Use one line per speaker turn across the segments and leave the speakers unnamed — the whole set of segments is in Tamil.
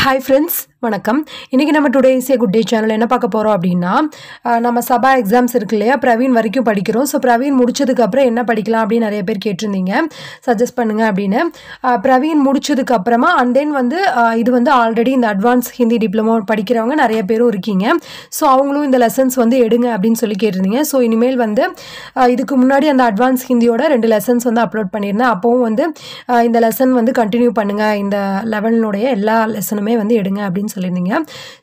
Hi friends, வணக்கம். இன்னைக்கு நம்ம today is a good day channel என்ன பார்க்க போறோம் அப்படின்னா நம்ம சபா எக்ஸாம்ஸ் இருக்கு இல்லையா, பிரவீன் வரைக்கும் படிக்கிறோம். ஸோ பிரவீன் முடிச்சதுக்கு அப்புறம் என்ன படிக்கலாம் அப்படின்னு நிறைய பேர் கேட்டிருந்தீங்க, சஜஸ்ட் பண்ணுங்க அப்படின்னு. பிரவீன் முடிச்சதுக்கு அப்புறமா அண்ட் தென் வந்து இது வந்து ஆல்ரெடி இந்த அட்வான்ஸ் ஹிந்தி டிப்ளமோ படிக்கிறவங்க நிறைய பேரும் இருக்கீங்க. ஸோ அவங்களும் இந்த லெசன்ஸ் வந்து எடுங்க அப்படின்னு சொல்லி கேட்டிருந்தீங்க. ஸோ இனிமேல் வந்து இதுக்கு முன்னாடி அந்த அட்வான்ஸ் ஹிந்தியோட 2 லெசன்ஸ் வந்து அப்லோட் பண்ணியிருந்தேன். அப்போவும் வந்து இந்த லெசன் வந்து கண்டினியூ பண்ணுங்க, இந்த லெவலினுடைய எல்லா லெசனுமே வந்து எடுங்க அப்படின்னு சொல்லியிருந்தீங்க.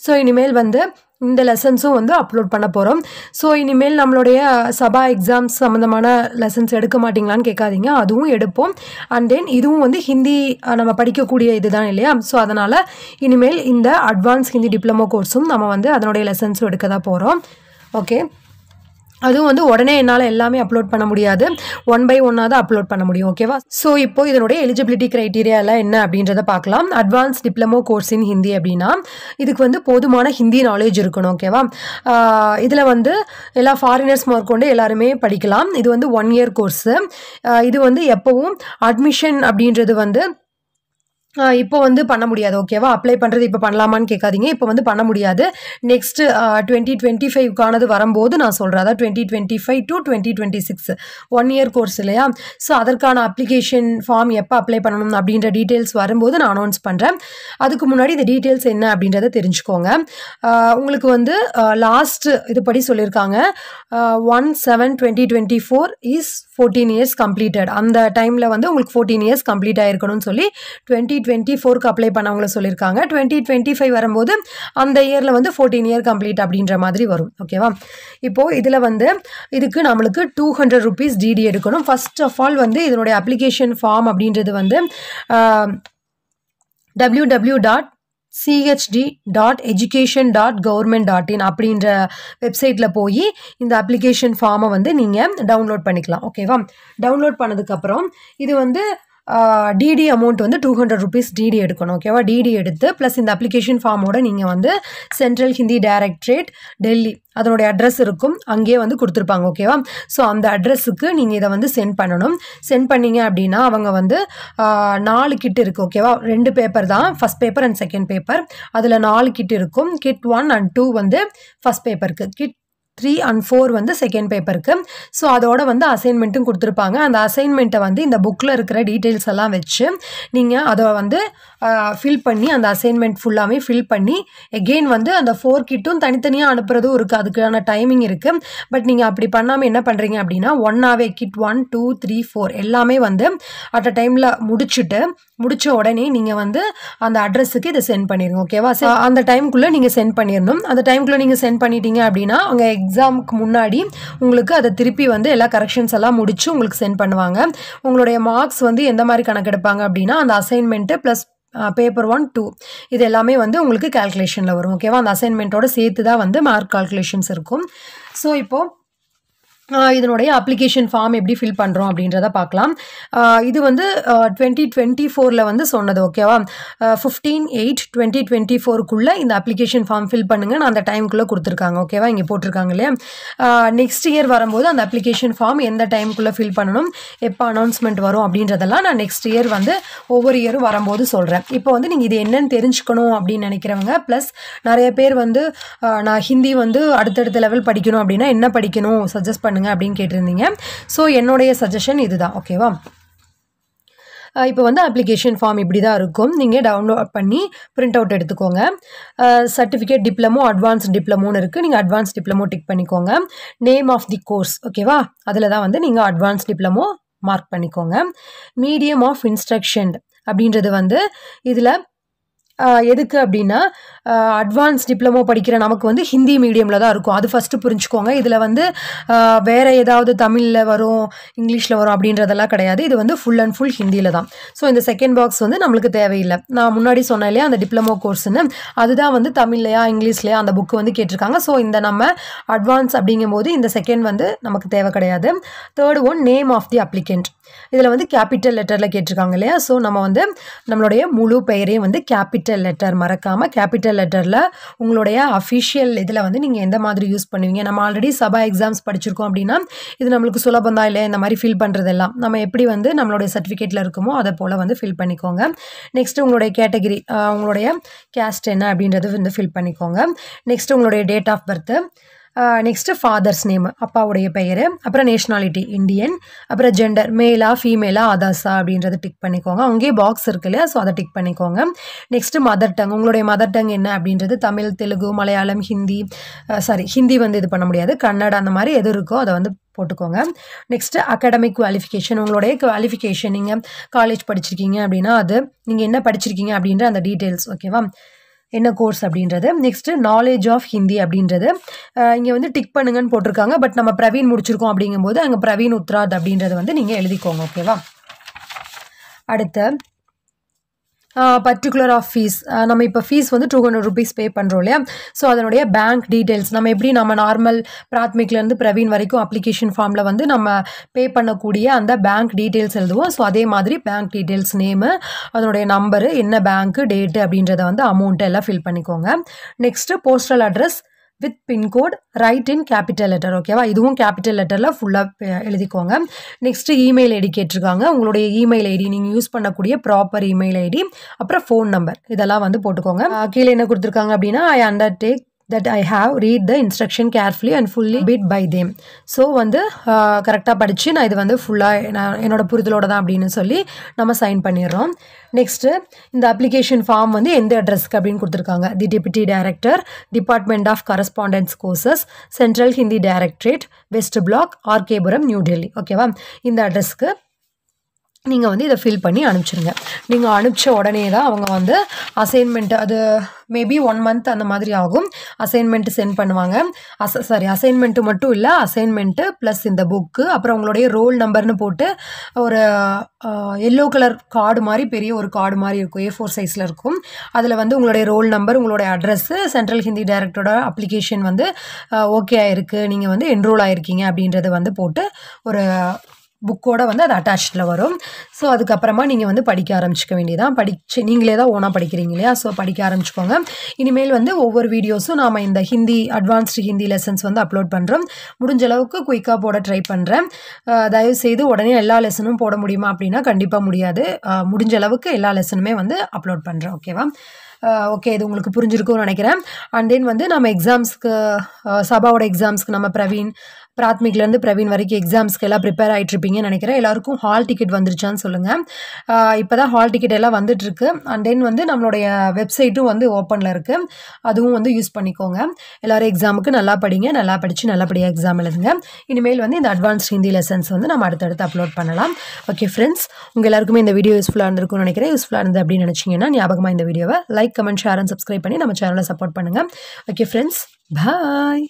ஸோ இனிமேல் வந்து இந்த லெசன்ஸும் வந்து அப்லோட் பண்ண போகிறோம். ஸோ இனிமேல் நம்மளுடைய சபா எக்ஸாம்ஸ் சம்மந்தமான லெசன்ஸ் எடுக்க மாட்டிங்களான்னு கேட்காதீங்க, அதுவும் எடுப்போம். அண்ட் தென் இதுவும் வந்து ஹிந்தி நம்ம படிக்கக்கூடிய இதுதான் இல்லையா. ஸோ அதனால் இனிமேல் இந்த அட்வான்ஸ் ஹிந்தி டிப்ளமோ கோர்ஸும் நம்ம வந்து அதனுடைய லெசன்ஸும் எடுக்க தான் போகிறோம். ஓகே, அதுவும் வந்து உடனே என்னால் எல்லாமே அப்லோட் பண்ண முடியாது, 1 by 1 தான் அப்லோட் பண்ண முடியும். ஓகேவா. ஸோ இப்போ இதனுடைய எலிஜிபிலிட்டி க்ரைட்டீரியா எல்லாம் என்ன அப்படின்றத பார்க்கலாம். அட்வான்ஸ் டிப்ளமோ கோர்ஸ் இன் ஹிந்தி அப்படின்னா இதுக்கு வந்து போதுமான ஹிந்தி நாலேஜ் இருக்கணும். ஓகேவா. இதில் வந்து எல்லா ஃபாரினர்ஸ் முதற்கொண்டு எல்லாருமே படிக்கலாம். இது வந்து 1 year கோர்ஸு. இது வந்து எப்போவும் அட்மிஷன் அப்படின்றது வந்து இப்போ வந்து பண்ண முடியாது. ஓகேவா. அப்ளை பண்ணுறது இப்போ பண்ணலாமான்னு கேட்காதீங்க, இப்போ வந்து பண்ண முடியாது. நெக்ஸ்ட் 2025க்கானது வரும்போது நான் சொல்கிறேன். அதாவது 2025 to 2026 1 year கோர்ஸ் இல்லையா. ஸோ அதற்கான அப்ளிகேஷன் ஃபார்ம் எப்போ அப்ளை பண்ணணும் அப்படின்ற டீட்டெயில்ஸ் வரும்போது நான் அனௌன்ஸ் பண்ணுறேன். அதுக்கு முன்னாடி இந்த டீட்டெயில்ஸ் என்ன அப்படின்றத தெரிஞ்சுக்கோங்க. உங்களுக்கு வந்து லாஸ்ட் இதுபடி சொல்லியிருக்காங்க 1/7/2024 இஸ் 14 years கம்ப்ளீட்டட். அந்த டைமில் வந்து உங்களுக்கு 14 years கம்ப்ளீட் ஆகிருக்கணும்னு சொல்லி 2024க்கு அப்ளை பண்ணவங்கள சொல்லியிருக்காங்க. 2025 வரும்போது அந்த இயரில் வந்து 14 year கம்ப்ளீட் அப்படின்ற மாதிரி வரும். ஓகேவா. இப்போது இதில் வந்து இதுக்கு நம்மளுக்கு 200 rupees டிடி எடுக்கணும். ஃபர்ஸ்ட் ஆஃப் ஆல் வந்து இதனுடைய அப்ளிகேஷன் ஃபார்ம் அப்படின்றது வந்து www.chd.education.government.in அப்படின்ற வெப்சைட்டில் போய் இந்த அப்ளிகேஷன் ஃபார்மை வந்து நீங்கள் டவுன்லோட் பண்ணிக்கலாம். ஓகேவா. டவுன்லோட் பண்ணதுக்கப்புறம் இது வந்து டிடி அமௌண்ட் வந்து 200 rupees டிடி எடுக்கணும். ஓகேவா. டிடி எடுத்து ப்ளஸ் இந்த அப்ளிகேஷன் ஃபார்மோட நீங்கள் வந்து சென்ட்ரல் ஹிந்தி டைரக்டரேட் டெல்லி அதனுடைய அட்ரஸ் இருக்கும், அங்கேயே வந்து கொடுத்துருப்பாங்க. ஓகேவா. ஸோ அந்த அட்ரஸுக்கு நீங்கள் இதை வந்து சென்ட் பண்ணணும். சென்ட் பண்ணிங்க அப்படின்னா அவங்க வந்து 4 கிட் இருக்குது. ஓகேவா. 2 பேப்பர் தான், first paper and second paper. அதில் 4 கிட் இருக்கும். கிட் 1 and 2 வந்து ஃபஸ்ட் பேப்பருக்கு, கிட் 3 and 4 வந்து செகண்ட் பேப்பருக்கு. ஸோ அதோட வந்து அசைன்மெண்ட்டும் கொடுத்துருப்பாங்க. அந்த அசைன்மெண்ட்டை வந்து இந்த புக்கில் இருக்கிற டீட்டெயில்ஸ் எல்லாம் வச்சு நீங்கள் அதை வந்து ஃபில் பண்ணி அந்த அசைன்மெண்ட் ஃபுல்லாகவே ஃபில் பண்ணி எகெயின் வந்து அந்த 4 கிட்டும் தனித்தனியாக அனுப்புறதும் இருக்குது, அதுக்கான டைமிங் இருக்குது. பட் நீங்கள் அப்படி பண்ணாமல் என்ன பண்ணுறீங்க அப்படின்னா ஒன்னாவே கிட் 1 2 3 4 எல்லாமே வந்து அட் அ டைமில் முடிச்ச உடனே நீங்கள் வந்து அந்த அட்ரஸுக்கு இதை சென்ட் பண்ணிடுங்க. ஓகேவா. அந்த டைமுக்குள்ளே நீங்கள் சென்ட் பண்ணிடணும். அந்த டைமுக்குள்ளே நீங்கள் சென்ட் பண்ணிட்டீங்க அப்படின்னா அவங்க எக்ஸாமுக்கு முன்னாடி உங்களுக்கு அதை திருப்பி வந்து எல்லா கரெக்ஷன்ஸ் எல்லாம் முடிச்சு உங்களுக்கு சென்ட் பண்ணுவாங்க. உங்களுடைய மார்க்ஸ் வந்து எந்த மாதிரி கணக்கெடுப்பாங்க அப்படின்னா அந்த அசைன்மெண்ட்டு ப்ளஸ் பேப்பர் 1 2 இது எல்லாமே வந்து உங்களுக்கு கால்குலேஷனில் வரும். ஓகேவா. அந்த அசைன்மெண்ட்டோட சேர்த்து தான் வந்து மார்க் கால்குலேஷன்ஸ் இருக்கும். ஸோ இப்போது இதனுடைய அப்ளிகேஷன் ஃபார்ம் எப்படி ஃபில் பண்ணுறோம் அப்படின்றத பார்க்கலாம். இது வந்து 2024 வந்து சொன்னது. ஓகேவா. 15/8/2024க்குள்ளே இந்த அப்ளிகேஷன் ஃபார்ம் ஃபில் பண்ணுங்க, நான் அந்த டைமுக்குள்ளே கொடுத்துருக்காங்க. ஓகேவா. இங்கே போட்டிருக்காங்க இல்லையா. நெக்ஸ்ட் இயர் வரும்போது அந்த அப்ளிகேஷன் ஃபார்ம் எந்த டைமுக்குள்ளே ஃபில் பண்ணணும், எப்போ அனௌன்ஸ்மெண்ட் வரும் அப்படின்றதெல்லாம் நான் நெக்ஸ்ட் இயர் வந்து ஒவ்வொரு இயரும் வரும்போது சொல்கிறேன். இப்போ வந்து நீங்கள் இது என்னன்னு தெரிஞ்சுக்கணும் அப்படின்னு நினைக்கிறவங்க, ப்ளஸ் நிறைய பேர் வந்து நான் ஹிந்தி வந்து அடுத்தடுத்த லெவல் படிக்கணும் அப்படின்னா என்ன படிக்கணும் சஜஸ்ட் பண்ணுங்க அப்படின்னு கேட்டிருந்தீங்க. ஸோ என்னுடைய சஜஷன் இதுதான். ஓகேவா. இப்போ வந்து அப்ளிகேஷன் ஃபார்ம் இப்படி தான் இருக்கும். நீங்கள் டவுன்லோட் பண்ணி பிரிண்ட் அவுட் எடுத்துக்கோங்க. சர்டிஃபிகேட் டிப்ளமோ அட்வான்ஸ் டிப்ளமோன்னு இருக்குது, நீங்கள் அட்வான்ஸ் டிப்ளமோ டிக் பண்ணிக்கோங்க. நேம் ஆஃப் தி கோர்ஸ் ஓகேவா, அதில் தான் வந்து நீங்கள் அட்வான்ஸ் டிப்ளமோ மார்க் பண்ணிக்கோங்க. மீடியம் ஆஃப் இன்ஸ்ட்ரக்ஷன் அப்படின்றது வந்து இதில் எதுக்கு அப்படின்னா அட்வான்ஸ் டிப்ளமோ படிக்கிற நமக்கு வந்து ஹிந்தி மீடியமில் தான் இருக்கும், அது ஃபஸ்ட்டு புரிஞ்சுக்கோங்க. இதில் வந்து வேறு ஏதாவது தமிழில் வரும் இங்கிலீஷில் வரும் அப்படின்றதெல்லாம் கிடையாது. இது வந்து ஃபுல் அண்ட் ஃபுல் ஹிந்தியில் தான். ஸோ இந்த செகண்ட் பாக்ஸ் வந்து நம்மளுக்கு தேவையில்லை. நான் முன்னாடி சொன்னேன் இல்லையா அந்த டிப்ளமோ கோர்ஸ்னு, அதுதான் வந்து தமிழ்லையா இங்கிலீஷ்லையா அந்த புக்கு வந்து கேட்டிருக்காங்க. ஸோ இந்த நம்ம அட்வான்ஸ் அப்படிங்கும்போது இந்த செகண்ட் வந்து நமக்கு தேவை கிடையாது. Third one name of the applicant, இதில் வந்து கேபிட்டல் லெட்டரில் கேட்டிருக்காங்க இல்லையா. ஸோ நம்ம வந்து நம்மளுடைய முழு பெயரையும் வந்து கேபிட்டல் லெட்டர் மறக்காமல் கேபிட்டல் கேபிட்டல் லெட்டரில் உங்களுடைய அஃபிஷியல் இதில் வந்து நீங்கள் எந்த மாதிரி யூஸ் பண்ணுவீங்க. நம்ம ஆல்ரெடி சபா எக்ஸாம்ஸ் படிச்சிருக்கோம் அப்படின்னா இது நம்மளுக்கு சுலபம் தான் இல்லையா, இந்த மாதிரி ஃபில் பண்ணுறதெல்லாம் நம்ம எப்படி வந்து நம்மளுடைய சர்டிஃபிகேட்டில் இருக்குமோ அதை போல் வந்து ஃபில் பண்ணிக்கோங்க. நெக்ஸ்ட்டு உங்களுடைய கேட்டகிரி, உங்களுடைய கேஸ்ட் என்ன அப்படின்றது வந்து ஃபில் பண்ணிக்கோங்க. நெக்ஸ்ட்டு உங்களுடைய date of birth, next father's name அப்பாவுடைய பெயர், அப்புறம் நேஷ்னாலிட்டி இந்தியன், அப்புறம் ஜெண்டர் மேலா ஃபீமேலா அதர்ஸா அப்படின்றத டிக் பண்ணிக்கோங்க. அங்கேயே பாக்ஸ் இருக்கு இல்லையா, ஸோ அதை டிக் பண்ணிக்கோங்க. நெக்ஸ்ட்டு மதர் டங், உங்களுடைய மதர் டங் என்ன அப்படின்றது தமிழ், தெலுங்கு, மலையாளம், ஹிந்தி வந்து இது பண்ண முடியாது, கன்னடா அந்த மாதிரி எது இருக்கோ அதை வந்து போட்டுக்கோங்க. நெக்ஸ்ட்டு அகாடமிக் குவாலிஃபிகேஷன், உங்களுடைய குவாலிஃபிகேஷன் நீங்கள் காலேஜ் படிச்சிருக்கீங்க அப்படின்னா அது நீங்கள் என்ன படிச்சிருக்கீங்க அப்படின்ற அந்த டீட்டெயில்ஸ் ஓகேவா, என்ன கோர்ஸ் அப்படின்றது. நெக்ஸ்ட்டு நாலேஜ் ஆஃப் ஹிந்தி அப்படின்றது இங்கே வந்து டிக் பண்ணுங்கன்னு போட்டிருக்காங்க. பட் நம்ம பிரவீன் முடிச்சிருக்கோம் அப்படிங்கும்போது அங்கே பிரவீன் உத்ராத் அப்படின்றது வந்து நீங்கள் எழுதிக்கோங்க ஓகேவா. அடுத்து பர்டிகுலர் ஆஃப் ஃபீஸ், நம்ம இப்போ ஃபீஸ் வந்து 200 rupees பே பண்ணுறோம் இல்லையா, ஸோ அதனுடைய பேங்க் டீட்டெயில்ஸ் நம்ம எப்படி நம்ம நார்மல் பிராத்மிக்லேருந்து பிரவீன் வரைக்கும் அப்ளிகேஷன் ஃபார்மில் வந்து நம்ம பே பண்ணக்கூடிய அந்த பேங்க் டீட்டெயில்ஸ் எழுதுவோம். ஸோ அதே மாதிரி பேங்க் டீட்டெயில்ஸ் நேமு, அதனுடைய நம்பரு, என்ன பேங்க்கு, டேட்டு அப்படின்றத வந்து அமௌண்ட்டு எல்லாம் ஃபில் பண்ணிக்கோங்க. Next postal address with pincode write in capital letter ஓகேவா, இதுவும் கேபிட்டல் லெட்டரில் ஃபுல்லாக எழுதிக்கோங்க. நெக்ஸ்ட்டு இமெயில் ஐடி கேட்டிருக்காங்க, உங்களுடைய இமெயில் ஐடி நீங்கள் யூஸ் பண்ணக்கூடிய ப்ராப்பர் இமெயில் ஐடி, அப்புறம் ஃபோன் நம்பர் இதெல்லாம் வந்து போட்டுக்கோங்க. கீழே என்ன கொடுத்துருக்காங்க அப்படின்னா ஐ undertake that I have read the instruction carefully and fully bid by them. So வந்து கரெக்டாக படித்து நான் இது வந்து ஃபுல்லாக என்னோட புரிதலோட தான் அப்படின்னு சொல்லி நம்ம சைன் பண்ணிடுறோம். நெக்ஸ்ட்டு இந்த அப்ளிகேஷன் ஃபார்ம் வந்து எந்த அட்ரஸ்க்கு அப்படின்னு கொடுத்துருக்காங்க, the deputy director, department of correspondence courses, central Hindi directorate, west block, R K Puram, New Delhi ஓகேவா. இந்த அட்ரஸ்க்கு நீங்கள் வந்து இதை ஃபில் பண்ணி அனுப்பிச்சிருங்க. நீங்கள் அனுப்பிச்ச உடனே தான் அவங்க வந்து அசைன்மெண்ட்டு, அது மேபி 1 month அந்த மாதிரி ஆகும், அசைன்மெண்ட்டு சென்ட் பண்ணுவாங்க. அசைன்மெண்ட்டு மட்டும் இல்லை, அசைன்மெண்ட்டு ப்ளஸ் இந்த புக்கு, அப்புறம் உங்களுடைய ரோல் நம்பர்னு போட்டு ஒரு எல்லோ கலர் கார்டு மாதிரி பெரிய ஒரு கார்டு மாதிரி இருக்கும், A4 சைஸில் இருக்கும். அதில் வந்து உங்களுடைய ரோல் நம்பர், உங்களுடைய அட்ரஸ்ஸு, சென்ட்ரல் ஹிந்தி டைரக்டரோட அப்ளிகேஷன் வந்து ஓகே ஆகிருக்கு, நீங்கள் வந்து என்ரோல் ஆகிருக்கீங்க அப்படின்றத வந்து போட்டு ஒரு புக்கோட வந்து அது அட்டாச்சில் வரும். ஸோ அதுக்கப்புறமா நீங்கள் வந்து படிக்க ஆரம்பிச்சிக்க வேண்டியதான். நீங்களே தான் ஓனாக படிக்கிறீங்க இல்லையா, ஸோ படிக்க ஆரம்பிச்சுக்கோங்க. இனிமேல் வந்து ஒவ்வொரு வீடியோஸும் நாம் இந்த ஹிந்தி அட்வான்ஸ்டு ஹிந்தி லெசன்ஸ் வந்து அப்லோட் பண்ணுறோம். முடிஞ்ச அளவுக்கு குயிக்காக போட ட்ரை பண்ணுறேன். தயவுசெய்து உடனே எல்லா லெசனும் போட முடியுமா அப்படின்னா கண்டிப்பாக முடியாது. முடிஞ்ச அளவுக்கு எல்லா லெசனுமே வந்து அப்லோட் பண்ணுறேன் ஓகேவா. ஓகே, இது உங்களுக்கு புரிஞ்சிருக்கும்னு நினைக்கிறேன். அண்ட் தென் வந்து நம்ம எக்ஸாம்ஸ்க்கு சபாவோட எக்ஸாம்ஸ்க்கு நம்ம பிராத்மிக்லேருந்து பிரவீன் வரைக்கும் எக்ஸாம்ஸ்க்கு எல்லாம் ப்ரிப்பேர் ஆகிட்ருப்பீங்கன்னு நினைக்கிறேன். எல்லாருக்கும் ஹால் டிக்கெட் வந்துருச்சான்னு சொல்லுங்கள். இப்போ தான் ஹால் டிக்கெட் எல்லாம் வந்துட்டுருக்கு. அண்ட் தென் வந்து நம்மளுடைய வெப்சைட்டும் வந்து ஓப்பனில் இருக்குது, அதுவும் வந்து யூஸ் பண்ணிக்கோங்க. எல்லோரும் எக்ஸாமுக்கு நல்லா படிங்க, நல்லா படித்து நல்லபடியாக எக்ஸாம் எழுதுங்க. இனிமேல் வந்து இந்த அட்வான்ஸ்ட் ஹிந்தி லெசன்ஸ் வந்து நம்ம அடுத்தடுத்து அப்லோட் பண்ணலாம். ஓகே ஃப்ரெண்ட்ஸ், உங்கள் எல்லாருக்குமே இந்த வீடியோ யூஸ்ஃபுல்லாக இருந்திருக்கும்னு நினைக்கிறேன். யூஸ்ஃபுல்லாக இருந்து அப்படின்னு நினச்சிங்கன்னா ஞாபகமாக இந்த வீடியோவை like, comment, share and subscribe பண்ணி நம்ம சேனலை சப்போர்ட் பண்ணுங்கள். ஓகே ஃப்ரெண்ட்ஸ், பாய்.